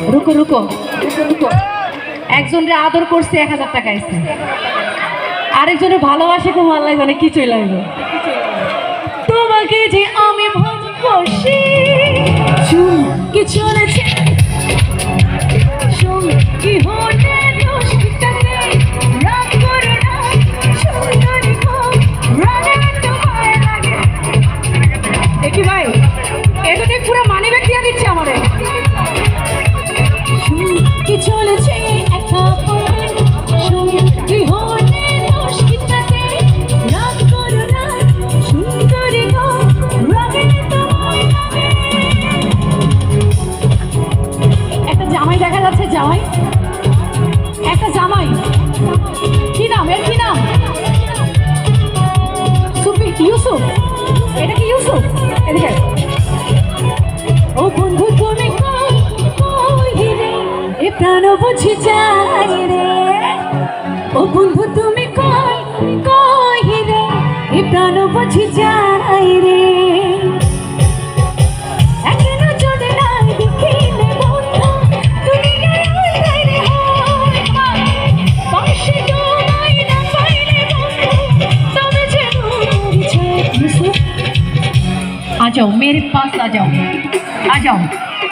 रुको रुको रुको একজনরে আদর করছে 1000 টাকা আইছে আরেকজনে ভালোবাসে খুব ভালো লাগে কি চই লাগবে তোমাকে যে আমি ভালোবাসি কি চলেছে কি হতে দোষ কিটাতে রাগ করে না সুন্দরী গো রাগে তোমায় লাগে দেখি ভাই এটাতে পুরো মানি ব্যাগ দিয়ে দিচ্ছে আমারে কি চলেছে একা কি হতে দোষ কিটাতে রাগ করে না সুন্দরী গো রাগে তোমায় লাগে একটা জামাই দেখা যাচ্ছে জামাই একটা জামাই কি নাম এর কি নাম সুফি ইউসুফ এটা কি ইউসুফ এদিকে ও বন্ধু তুমি কই রে এ প্রাণ বুঝি যায় রে ও বন্ধু তুমি কই রে এ প্রাণ বুঝি যায় রে आ जाओ मेरे पास आ जाओ